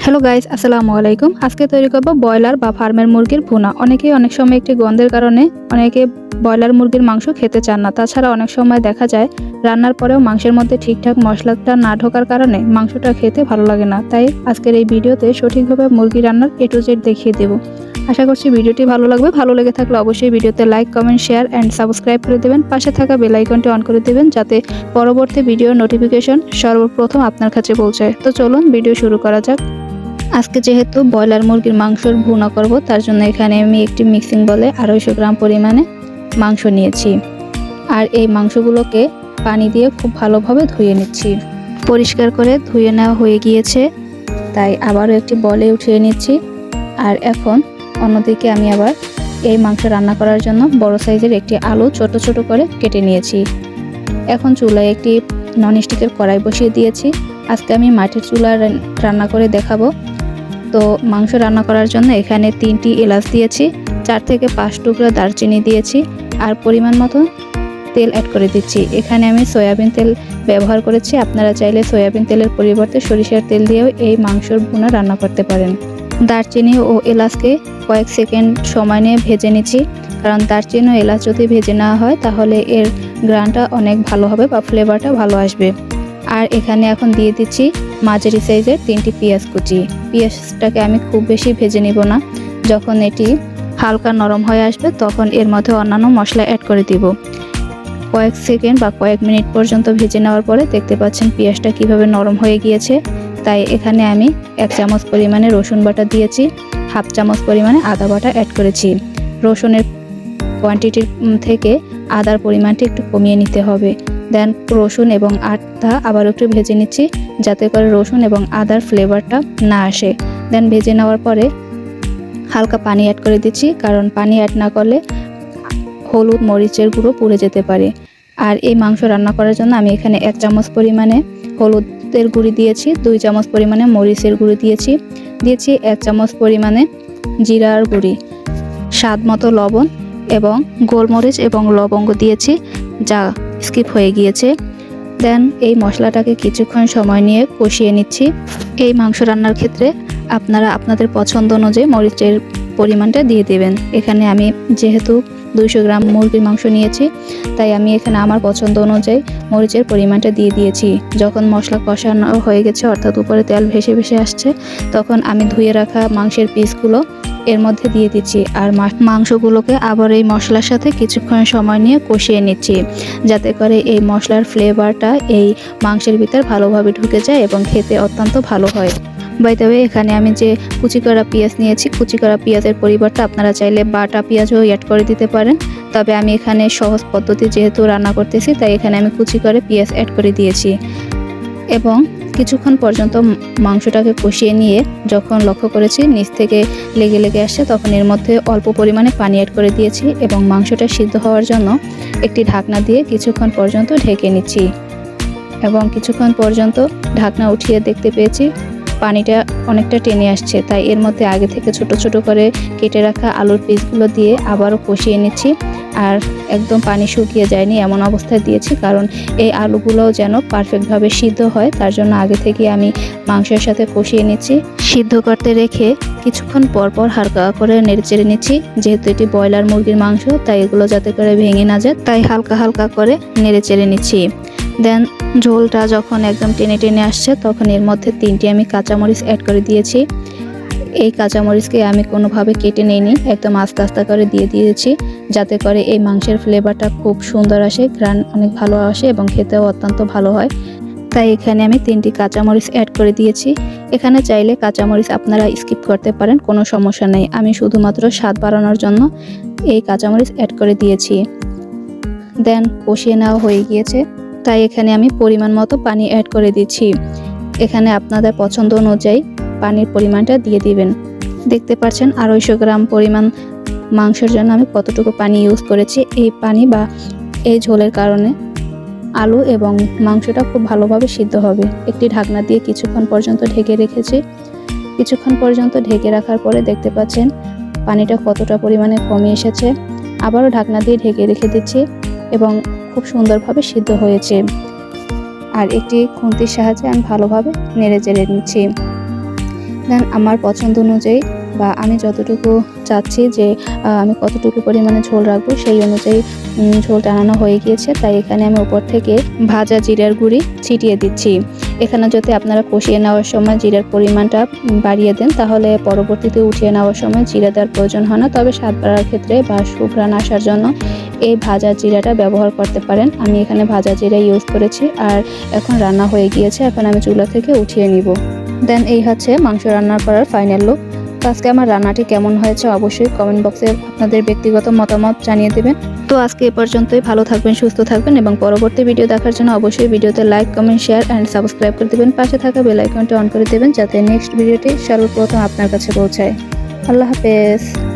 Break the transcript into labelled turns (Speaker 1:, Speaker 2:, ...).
Speaker 1: Hello guys, আসসালামু আলাইকুম। আজকে তৈরি করব ব্রয়লার বা ফার্মের মুরগির ভুনা। অনেকেই অনেক সময় একটি গন্ধের কারণে অনেকে ব্রয়লার মুরগির মাংস খেতে চান না। তাছাড়া অনেক সময় দেখা যায় রান্নার পরেও মাংসের মধ্যে ঠিকঠাক মশলাটা না ঢোকার কারণে মাংসটা খেতে ভালো লাগে না। তাই আজকের এই ভিডিওতে সঠিকভাবে মুরগি রান্নার A to Z দেখিয়ে দেব। আশা করছি ভিডিওটি ভালো লাগবে। ভালো লেগে থাকলে অবশ্যই ভিডিওতে like, comment, share and subscribe করে দেবেন। পাশে থাকা বেল আইকনটি অন করে দেবেন যাতে পরবর্তী ভিডিওর নোটিফিকেশন সর্বপ্রথম আপনার কাছে পৌঁছায়। তো চলুন ভিডিও শুরু করা যাক। আজকে যেহেতু ব্রয়লার মুরগির মাংসর ভুনা করব, তার জন্য এখানে আমি একটি মিক্সিং বলে 250 গ্রাম পরিমাণে মাংস নিয়েছি। আর এই মাংসগুলোকে পানি দিয়ে খুব ভালোভাবে ধুয়ে নিচ্ছি। পরিষ্কার করে ধুয়ে নেওয়া হয়ে গিয়েছে, তাই আবারও একটি বলে উঠিয়ে নিচ্ছি। আর এখন অন্যদিকে আমি আবার এই মাংস রান্না করার জন্য বড় সাইজের একটি আলু ছোট ছোট করে কেটে নিয়েছি। এখন চুলায় একটি ননস্টিকের কড়াই বসিয়ে দিয়েছি। আজকে আমি মাটির চুলা রান্না করে দেখাবো। তো মাংস রান্না করার জন্য এখানে 3টি এলাচ দিয়েছি, 4 থেকে 5 টুকরা দারচিনি দিয়েছি, আর পরিমাণ মতো তেল অ্যাড করে দিচ্ছি। এখানে আমি সয়াবিন তেল ব্যবহার করেছি। আপনারা চাইলে সয়াবিন তেলের পরিবর্তে সরিষার তেল দিয়েও এই মাংসর ভুনা রান্না করতে পারেন। দারচিনি ও এলাচকে কয়েক সেকেন্ড সময় নিয়ে ভেজে নিচ্ছি, কারণ দারচিনি ও এলাচ যদি ভেজে নেওয়া হয় তাহলে এর গ্রানটা অনেক ভালো হবে বা ফ্লেভারটা ভালো আসবে। আর এখানে এখন দিয়ে দিচ্ছি মাঝারি সাইজের 3টি পেঁয়াজ কুচি। পেঁয়াজটাকে আমি খুব বেশি ভেজে নিব না। যখন এটি হালকা নরম হয়ে আসবে তখন এর মধ্যে অন্যান্য মশলা অ্যাড করে দিব। কয়েক সেকেন্ড বা কয়েক মিনিট পর্যন্ত ভেজে নেওয়ার পরে দেখতে পাচ্ছেন পেঁয়াজটা কিভাবে নরম হয়ে গিয়েছে। তাই এখানে আমি 1 চামচ পরিমাণে রসুন বাটা দিয়েছি, 1/2 চামচ পরিমাণে আদা বাটা অ্যাড করেছি। রসুনের কোয়ান্টিটির থেকে আদার পরিমাণটি একটু কমিয়ে নিতে হবে। দেন রসুন এবং আদা আবার একটু ভেজে নিচ্ছি, যাতে করে রসুন এবং আদার ফ্লেভারটা না আসে। দেন ভেজে নেওয়ার পরে হালকা পানি অ্যাড করে দিচ্ছি, কারণ পানি অ্যাড না করলে হলুদ মরিচের গুঁড়ো পুড়ে যেতে পারে। আর এই মাংস রান্না করার জন্য আমি এখানে 1 চামচ পরিমাণে হলুদের গুঁড়ি দিয়েছি, 2 চামচ পরিমাণে মরিচের গুঁড়ি দিয়েছি, 1 চামচ পরিমাণে জিরার গুঁড়ি, স্বাদ মতো লবণ এবং গোলমরিচ এবং লবঙ্গ দিয়েছি, যা স্কিপ হয়ে গিয়েছে। দেন এই মশলাটাকে কিছুক্ষণ সময় নিয়ে কষিয়ে নিচ্ছি। এই মাংস রান্নার ক্ষেত্রে আপনারা আপনাদের পছন্দ অনুযায়ী মরিচের পরিমাণটা দিয়ে দেবেন। এখানে আমি যেহেতু 200 গ্রাম মুরগির মাংস নিয়েছি, তাই আমি এখানে আমার পছন্দ অনুযায়ী মরিচের পরিমাণটা দিয়ে দিয়েছি। যখন মশলা কষানো হয়ে গেছে, অর্থাৎ উপরে তেল ভেসে ভেসে আসছে, তখন আমি ধুয়ে রাখা মাংসের পিসগুলো এর মধ্যে দিয়ে দিচ্ছি। আর মাংসগুলোকে আবার এই মশলার সাথে কিছুক্ষণ সময় নিয়ে কষিয়ে নিচ্ছি, যাতে করে এই মশলার ফ্লেভারটা এই মাংসের ভিতর ভালোভাবে ঢুকে যায় এবং খেতে অত্যন্ত ভালো হয়। বাই দ্য ওয়ে, এখানে আমি যে কুচি করা পেঁয়াজ নিয়েছি, কুচি করা পেঁয়াজের পরিবর্তে আপনারা চাইলে বাটা পেঁয়াজও অ্যাড করে দিতে পারেন। তবে আমি এখানে সহজ পদ্ধতি যেহেতু রান্না করতেছি, তাই এখানে আমি কুচি করে পেঁয়াজ অ্যাড করে দিয়েছি। এবং কিছুক্ষণ পর্যন্ত মাংসটাকে কষিয়ে নিয়ে যখন লক্ষ্য করেছি নিচ থেকে লেগে লেগে আসছে, তখন এর মধ্যে অল্প পরিমাণে পানি অ্যাড করে দিয়েছি এবং মাংসটা সিদ্ধ হওয়ার জন্য একটি ঢাকনা দিয়ে কিছুক্ষণ পর্যন্ত ঢেকে নিচ্ছি। এবং কিছুক্ষণ পর্যন্ত ঢাকনা উঠিয়ে দেখতে পেয়েছি পানিটা অনেকটা টেনে আসছে, তাই এর মধ্যে আগে থেকে ছোট ছোট করে কেটে রাখা আলুর পিসগুলো দিয়ে আবারও কষিয়ে নিচ্ছি। আর একদম পানি শুকিয়ে যায়নি এমন অবস্থায় দিয়েছি, কারণ এই আলুগুলোও যেন পারফেক্টভাবে সিদ্ধ হয়, তার জন্য আগে থেকে আমি মাংসের সাথে কষিয়ে নিচ্ছি। সিদ্ধ করতে রেখে কিছুক্ষণ পর পর হালকা করে নেড়েচেড়ে নিচ্ছি। যেহেতু এটি ব্রয়লার মুরগির মাংস, তাই এগুলো যাতে করে ভেঙে না যায়, তাই হালকা হালকা করে নেড়েচেড়ে নিচ্ছি। দেন ঝোলটা যখন একদম টেনে টেনে আসছে, তখন এর মধ্যে 3টি আমি কাঁচামরিচ অ্যাড করে দিয়েছি। এই কাঁচামরিচকে আমি কোনোভাবে কেটে নিইনি, একদম আস্তে আস্তে করে দিয়ে দিয়েছি, যাতে করে এই মাংসের ফ্লেভারটা খুব সুন্দর আসে, ঘ্রাণ অনেক ভালো আসে এবং খেতেও অত্যন্ত ভালো হয়। তাই এখানে আমি 3টি কাঁচামরিচ অ্যাড করে দিয়েছি। এখানে চাইলে কাঁচামরিচ আপনারা স্কিপ করতে পারেন, কোনো সমস্যা নেই। আমি শুধুমাত্র স্বাদ বাড়ানোর জন্য এই কাঁচামরিচ অ্যাড করে দিয়েছি। দেন কষিয়ে নেওয়া হয়ে গিয়েছে, তাই এখানে আমি পরিমাণ মতো পানি অ্যাড করে দিচ্ছি। এখানে আপনাদের পছন্দ অনুযায়ী পানির পরিমাণটা দিয়ে দিবেন। দেখতে পাচ্ছেন 250 গ্রাম পরিমাণ মাংসের জন্য আমি কতটুকু পানি ইউজ করেছি। এই পানি বা এই ঝোলের কারণে আলু এবং মাংসটা খুব ভালোভাবে সিদ্ধ হবে। একটি ঢাকনা দিয়ে কিছুক্ষণ পর্যন্ত ঢেকে রেখেছি। কিছুক্ষণ পর্যন্ত ঢেকে রাখার পরে দেখতে পাচ্ছেন পানিটা কতটা পরিমাণে কমে এসেছে। আবারও ঢাকনা দিয়ে ঢেকে রেখে দিচ্ছি এবং খুব সুন্দরভাবে সিদ্ধ হয়েছে। আর একটি খুন্তির সাহায্যে আমি ভালোভাবে নেড়ে চেড়ে নিচ্ছি। দেন আমার পছন্দ অনুযায়ী বা আমি যতটুকু চাচ্ছি যে আমি কতটুকু পরিমাণে ঝোল রাখবো সেই অনুযায়ী ঝোল টানানো হয়ে গিয়েছে। তাই এখানে আমি উপর থেকে ভাজা জিরার গুঁড়ি ছিটিয়ে দিচ্ছি। এখানে যদি আপনারা কষিয়ে নেওয়ার সময় জিরার পরিমাণটা বাড়িয়ে দেন তাহলে পরবর্তীতে উঠিয়ে নেওয়ার সময় জিরা দেওয়ার প্রয়োজন হয় না। তবে স্বাদ বাড়ার ক্ষেত্রে বা সুঘ্রাণ আসার জন্য এই ভাজা জিরাটা ব্যবহার করতে পারেন। আমি এখানে ভাজা জিরা ইউজ করেছি। আর এখন রান্না হয়ে গিয়েছে, এখন আমি চুলা থেকে উঠিয়ে নিব। দেন এই হচ্ছে মাংস রান্না করার ফাইনাল লুক। তো আজকে আমার রান্নাটি কেমন হয়েছে অবশ্যই কমেন্ট বক্সে আপনাদের ব্যক্তিগত মতামত জানিয়ে দেবেন। তো আজকে এ পর্যন্তই। ভালো থাকবেন, সুস্থ থাকবেন এবং পরবর্তী ভিডিও দেখার জন্য অবশ্যই ভিডিওতে like, comment, share and subscribe করে দেবেন। পাশে থাকা বেল আইকনটি অন করে দেবেন যাতে নেক্সট ভিডিওটি সর্বপ্রথম আপনার কাছে পৌঁছায়। আল্লাহ হাফেজ।